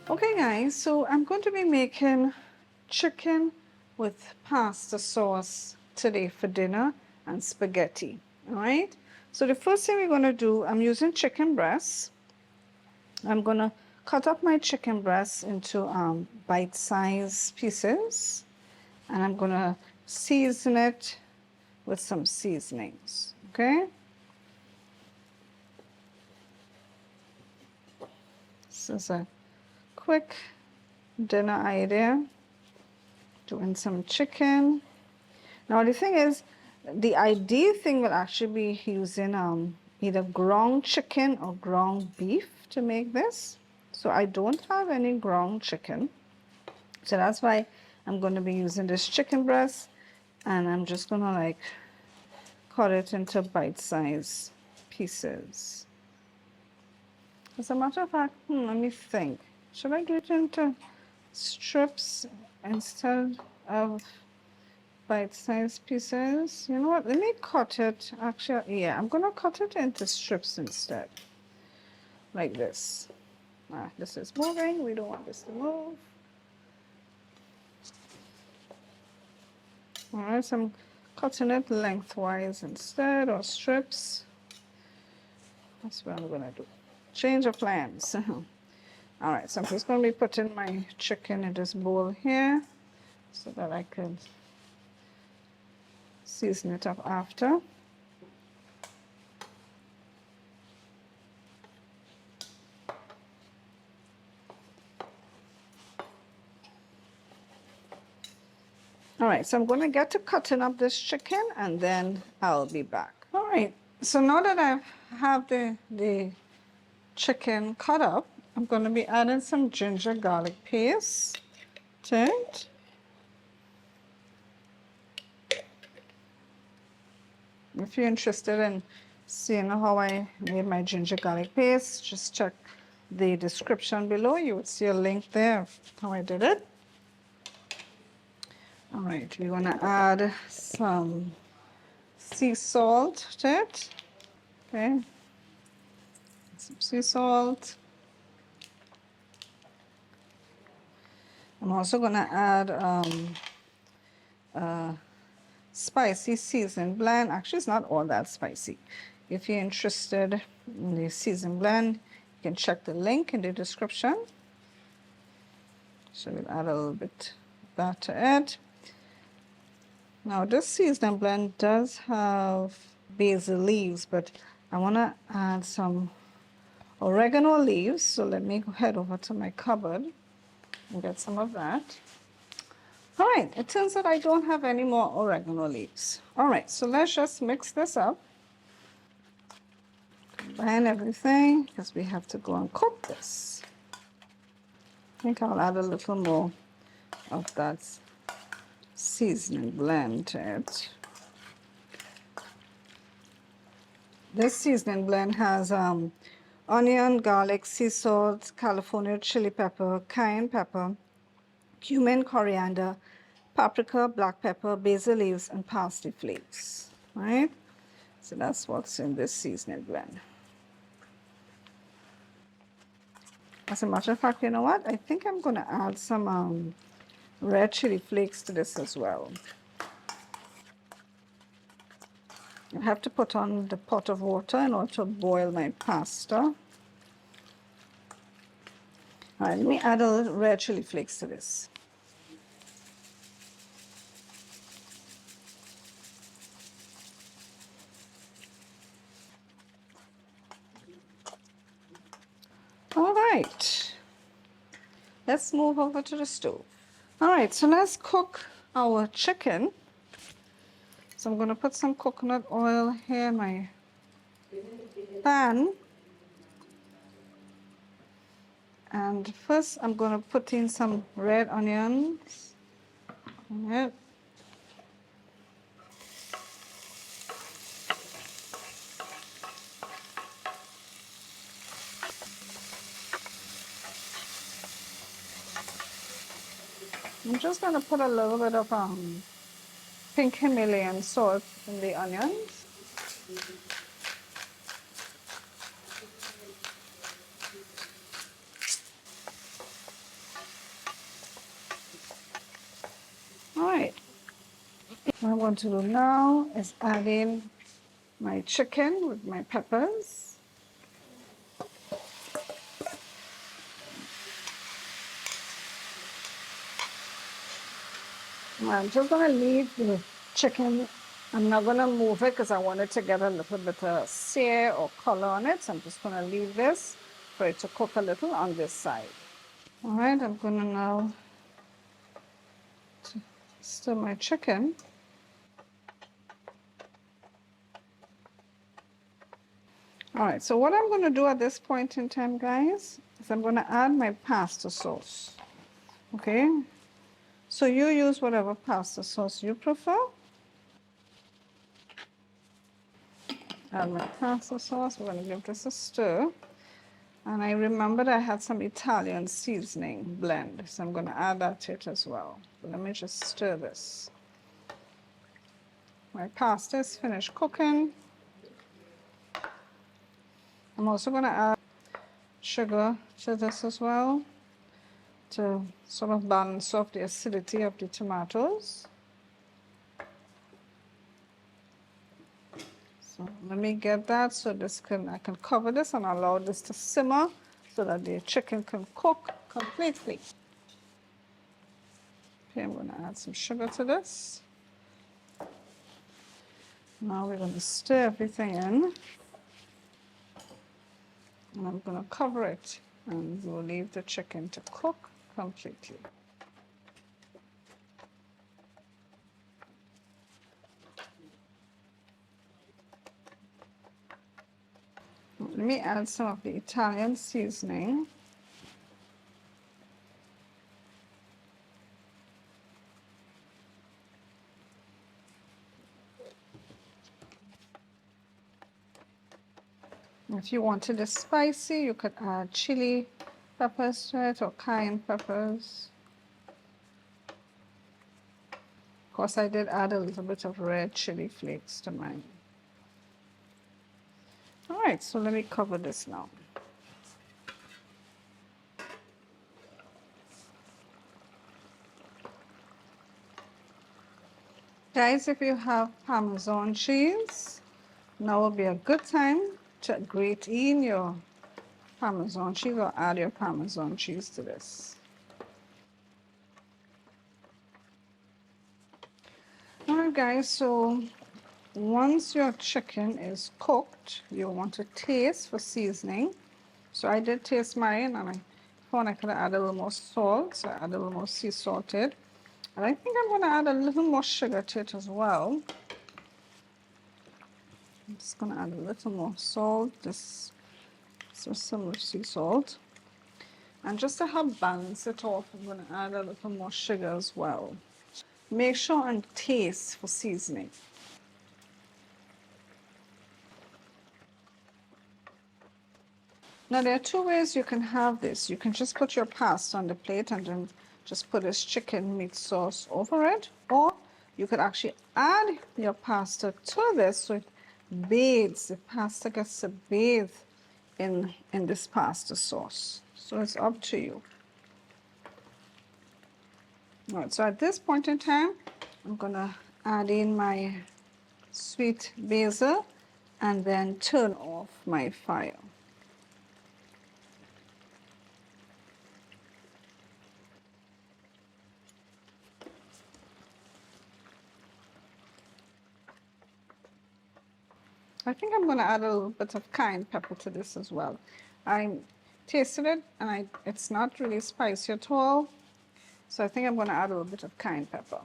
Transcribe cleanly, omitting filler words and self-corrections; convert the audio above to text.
Okay guys, so I'm going to be making chicken with pasta sauce today for dinner and spaghetti. Alright, so the first thing we're going to do, I'm using chicken breasts. I'm going to cut up my chicken breasts into bite-sized pieces, and I'm going to season it with some seasonings. Okay, this is a quick dinner idea, doing some chicken. Now the thing is, the ideal thing will actually be using either ground chicken or ground beef to make this. So I don't have any ground chicken, so that's why I'm going to be using this chicken breast, and I'm just going to like cut it into bite-sized pieces. As a matter of fact, let me think. Should I do it into strips instead of bite-sized pieces? You know what? Let me cut it. Actually, yeah, I'm going to cut it into strips instead. Like this. This is moving. We don't want this to move. Alright, so I'm cutting it lengthwise instead, or strips. That's what I'm going to do. Change of plans. Alright, so I'm just going to be putting my chicken in this bowl here so that I can season it up after. Alright, so I'm going to get to cutting up this chicken and then I'll be back. Alright, so now that I have the chicken cut up, I'm going to be adding some ginger garlic paste to it. If you're interested in seeing how I made my ginger garlic paste, just check the description below. You would see a link there of how I did it. All right, we're going to add some sea salt to it. Okay, some sea salt. I'm also going to add spicy seasoning blend. Actually, it's not all that spicy. If you're interested in the seasoning blend, you can check the link in the description. So we'll add a little bit of that to it. Now this seasoning blend does have basil leaves, but I want to add some oregano leaves. So let me head over to my cupboard and get some of that. All right, it turns out I don't have any more oregano leaves. All right, so let's just mix this up. Combine everything because we have to go and cook this. I think I'll add a little more of that seasoning blend to it. This seasoning blend has onion, garlic, sea salt, California chili pepper, cayenne pepper, cumin, coriander, paprika, black pepper, basil leaves, and parsley flakes. Right? So that's what's in this seasoning blend. As a matter of fact, you know what? I think I'm going to add some red chili flakes to this as well. I have to put on the pot of water in order to boil my pasta. All right, let me add a little red chili flakes to this. All right, let's move over to the stove. All right, so let's cook our chicken. So I'm going to put some coconut oil here in my pan. And first I'm going to put in some red onions. Yep. I'm just going to put a little bit of pink Himalayan salt in the onions. All right, what I want to do now is add in my chicken with my peppers. I'm just going to leave the chicken. I'm not going to move it because I want it to get a little bit of sear or color on it. So I'm just going to leave this for it to cook a little on this side. All right, I'm going to now stir my chicken. All right, so what I'm going to do at this point in time, guys, is I'm going to add my pasta sauce. Okay, so you use whatever pasta sauce you prefer. Add my pasta sauce. We're going to give this a stir. And I remembered I had some Italian seasoning blend, so I'm going to add that to it as well. But let me just stir this. My pasta is finished cooking. I'm also going to add sugar to this as well to sort of balance off the acidity of the tomatoes. So let me get that so I can cover this and allow this to simmer so that the chicken can cook completely. Okay, I'm going to add some sugar to this. Now we're going to stir everything in. And I'm going to cover it and we'll leave the chicken to cook completely. Let me add some of the Italian seasoning. If you wanted it spicy, you could add chili peppers to it or cayenne peppers. Of course, I did add a little bit of red chili flakes to mine. All right, so let me cover this now. Guys, if you have Parmesan cheese, now would be a good time to grate in your Parmesan cheese or add your Parmesan cheese to this. All right, guys, so once your chicken is cooked, you want to taste for seasoning. So I did taste mine and I thought I could add a little more salt, so I added a little more sea salted. And I think I'm going to add a little more sugar to it as well. I'm just going to add a little more salt, just some sea salt. And just to help balance it off, I'm going to add a little more sugar as well. Make sure and taste for seasoning. Now there are two ways you can have this. You can just put your pasta on the plate and then just put this chicken meat sauce over it, or you could actually add your pasta to this so it bathes, the pasta gets to bathe in this pasta sauce. So it's up to you. All right, so at this point in time, I'm gonna add in my sweet basil and then turn off my fire. I think I'm going to add a little bit of cayenne pepper to this as well. I tasted it and it's not really spicy at all. So I think I'm going to add a little bit of cayenne pepper.